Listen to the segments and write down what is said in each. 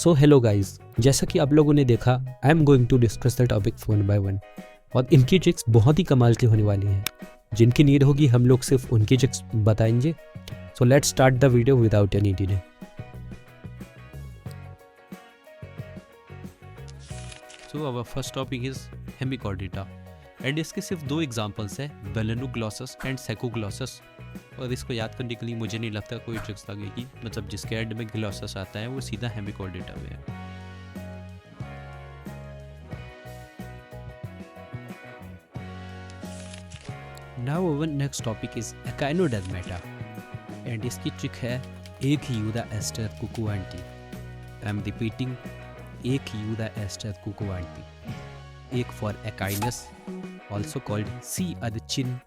So hello guys, जैसा कि आप लोगों ने देखा, I am going to discuss the topics one by one और इनकी ट्रिक्स बहुत ही कमाल की होने वाली हैं। जिनकी नीड होगी हम लोग सिर्फ उनकी ट्रिक्स बताएंगे। So let's start the video without any delay. So our first topic is hemichordata and इसके सिर्फ दो एग्जांपल्स है, बेलेनोग्लॉसस एंड सेकोग्लॉसस। और इसको याद करने के लिए मुझे नहीं लगता कोई ट्रिक्स लगेगी, मतलब जिसके एंड में ग्लॉसस आता है वो सीधा हेमिकॉर्डिटा में है। Now our next topic is echinodermata and इसकी ट्रिक है एक यूदा एस्टर कुकुआंटी। आई एम रिपीटिंग, एक यूदा एस्टर कुकुआंटी। एक for echinus also called sea urchin,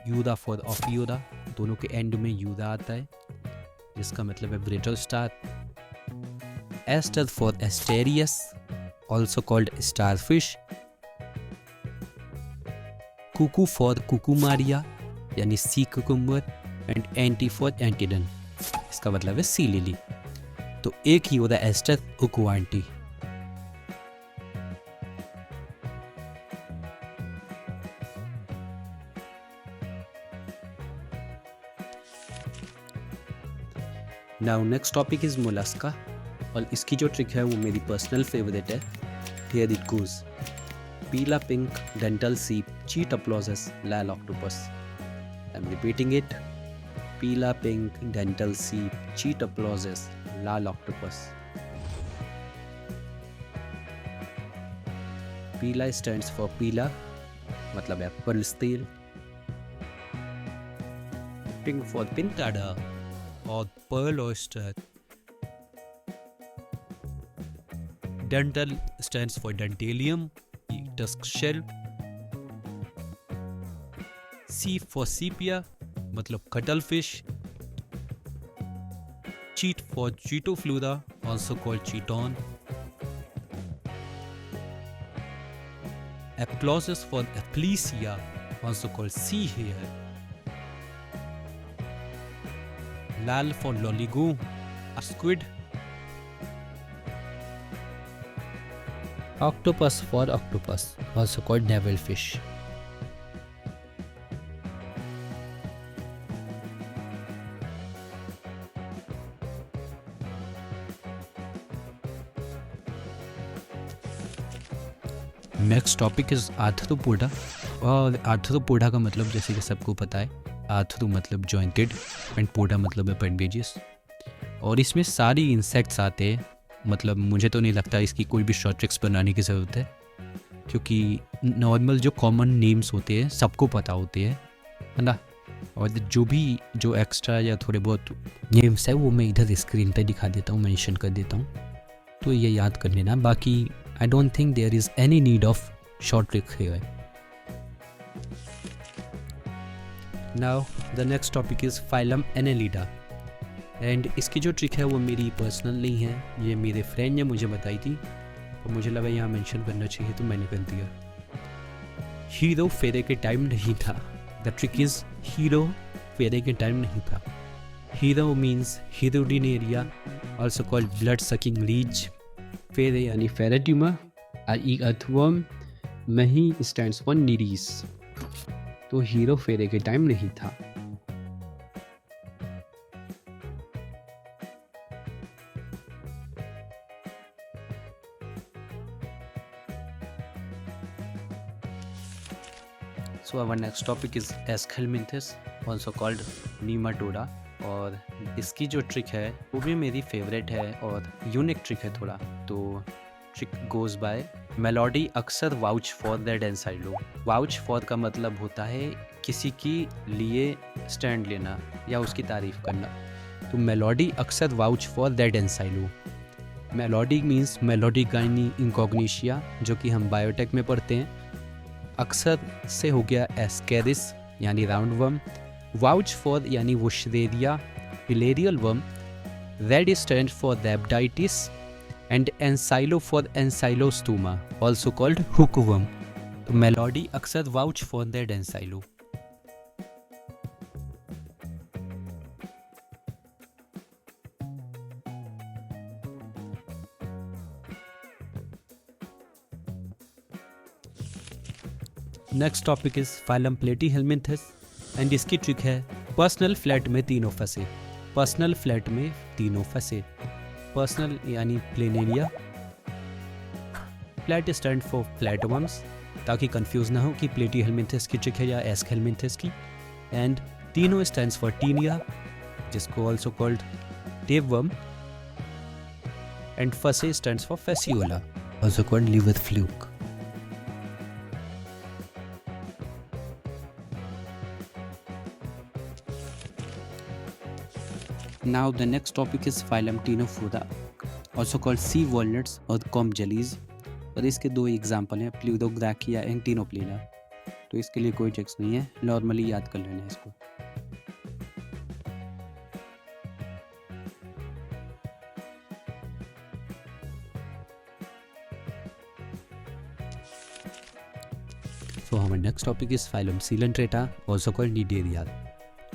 यूदा फॉर ऑफियोदा, दोनों के एंड में यूदा आता है जिसका मतलब है brittle star. Aster for asterias also called starfish. कुकू फॉर कुकुमारिया यानी sea cucumber and anti for antedon, इसका मतलब है सी लिली। तो एक ही होता है एस्टर कुकुआंटी। Now next topic is mollusca और इसकी जो ट्रिक है वो मेरी पर्सनल फेवरेट है। हियर इट गोज, पीला पिंक डेंटल सीप चीट अपलॉजस लाल octopus. I am repeating it, पीला पिंक डेंटल सीप चीट अपलॉजस लाल ऑक्टोपस। पीला स्टैंड्स फॉर पीला, मतलब है pearl steel. Pink for pinctada और pearl oyster. Dental stands for dentalium tusk shell. सी फॉर सीपिया, मतलब cuttle fish. Cheat for chaetopleura also called chiton. Apologies for aplysia also called sea hare. लाल for loligo, a squid. Octopus for octopus, also called devilfish. Next topic is arthropoda और arthropoda का मतलब जैसे कि सबको पता है, आर्थ्रो मतलब जॉइंटेड एंड पोडा मतलब अपेंडेजेस। और इसमें सारी इंसेक्ट्स आते हैं, मतलब मुझे तो नहीं लगता इसकी कोई भी शॉर्ट ट्रिक्स बनाने की ज़रूरत है, क्योंकि नॉर्मल जो कॉमन नेम्स होते हैं सबको पता होते हैं, है ना। और जो एक्स्ट्रा या थोड़े बहुत नेम्स है वो मैं इधर स्क्रीन पे दिखा देता हूँ, मेंशन कर देता हूँ, तो ये याद कर लेना। बाकी I don't think there is any need of short trick here. Now the next topic is Phylum Annelida and इसकी जो ट्रिक है वो मेरी पर्सनल नहीं है, ये मेरे फ्रेंड ने मुझे बताई थी और मुझे लगा यहाँ मेंशन करना चाहिए तो मैंने कर दिया। हीरो फेरे के टाइम नहीं था। द ट्रिक इज हीरो फेरे के टाइम नहीं था। Hero means Hirudinaria also called blood sucking leech. फेरे यानी फेरेट्यूमर, आई अर्थवर्म, मही स्टैंड्स फॉर नीरीस। तो हीरो फेरे के टाइम नहीं था। So our next topic is Aschelminthes also called Nematoda और इसकी जो ट्रिक है वो भी मेरी फेवरेट है और यूनिक ट्रिक है थोड़ा। तो ट्रिक गोज बाय, मेलोडी अक्सर vouch for that ancylo. Vouch for का मतलब होता है किसी की लिए स्टैंड लेना या उसकी तारीफ करना। तो मेलोडी अक्सर vouch for that ancylo. Melody means meloidogyne incognita, जो कि हम बायोटेक में पढ़ते हैं। अक्सर से हो गया एस्केरिस यानी राउंड वर्म। वाउच फॉर यानी wuchereria filarial worm. Red stand for rhabditis and ancylo for ancylostoma also called hookworm. तो मेलोडी अक्सर vouch for that ancylo. Next topic is phylum platyhelminthes and इसकी ट्रिक है personal flat में तीनों फंसे। Personal flat में तीनों फंसे। पर्सनल यानी plain area, flat stand for flat worms, ताकि कंफ्यूज ना हो कि प्लेटीहेल्मिंथेस की ट्रिक है या एस्कहेल्मिंथेस की। एंड तीनों स्टैंड्स फॉर टीनिया, जिसको ऑल्सो कॉल्ड टेपवर्म। एंड फसे stands for fasciola, also called liver fluke. Now the next topic is phylum Ctenophora, also called sea walnuts or comb jellies. और इसके दो एग्जाम्पल हैं, प्लूरोग्राकिया एंड टिनोप्लेना। तो इसके लिए कोई टेक्स्ट नहीं है, नॉर्मली याद कर लेना है इसको। So our next topic is phylum Coelenterata, also called Cnidaria,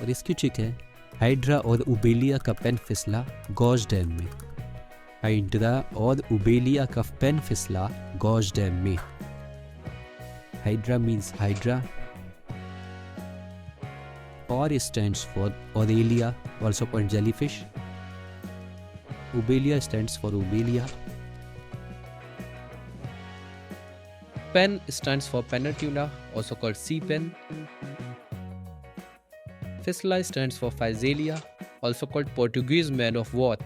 और इसकी ट्रिक है हाइड्रा और उबेलिया का पेन फिसला गॉज डैम में। हाइड्रा और उबेलिया का पेन फिसला गॉज डैम में। हाइड्रा मीन्स हाइड्रा, और stands for Aurelia, also called jellyfish. Ubelia stands for Ubelia. Pen stands for Penatuna, also called sea pen. Fistula stands for Physalia, also called Portuguese man of war.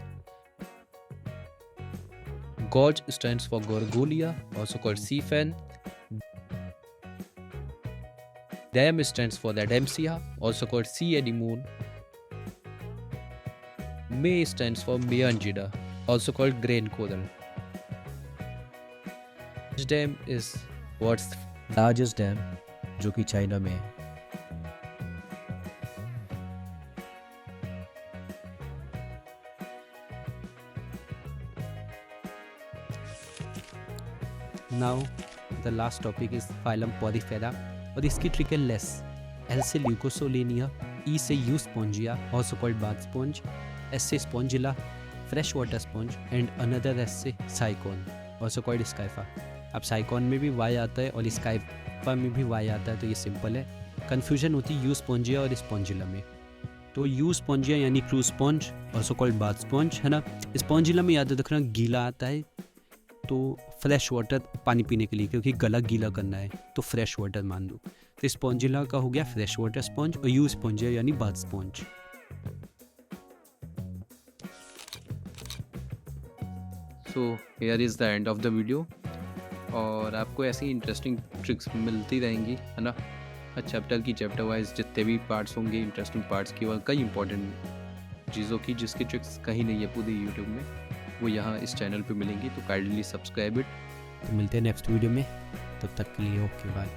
Gorge stands for Gorgolia, also called sea fan. Dam stands for Adamsia, also called sea anemone. May stands for Meangida, also called grain coral. This dam is what's largest dam, जो कि China में है। Now the last topic is phylum Porifera, और इसकी trick है less. L से leucosolenia, E से euspongia, also called bath sponge, S से spongilla, fresh water sponge, and another S से साइकॉन, also called स्काइफा। अब साइकॉन में भी वाई आता है और स्काइफा में भी वाई आता है, तो ये सिंपल है। कन्फ्यूजन होती है यू स्पॉन्जिया और स्पॉन्जिला में। तो यू स्पॉन्जिया यानी crew sponge, also called bath sponge, है ना। स्पॉन्जिला में याद रखना गीला आता है, तो फ्रेश वाटर पानी पीने के लिए, क्योंकि गला गीला करना है तो फ्रेश वाटर मान लो। तो स्पॉन्जिला का हो गया फ्रेश वाटर स्पॉन्ज, और यू स्पॉन्जिया यानी bath sponge. So here is the end of the video, और आपको ऐसी इंटरेस्टिंग ट्रिक्स मिलती रहेंगी, है ना। चैप्टर चैप्टर वाइज जितने भी पार्ट्स होंगे इंटरेस्टिंग पार्ट्स की, और कई इंपॉर्टेंट चीज़ों की जिसकी ट्रिक्स कहीं नहीं है पूरी यूट्यूब में, वो यहाँ इस चैनल पे मिलेंगी। तो काइंडली सब्सक्राइब इट। तो मिलते हैं नेक्स्ट वीडियो में, तब तक के लिए ओके बाय।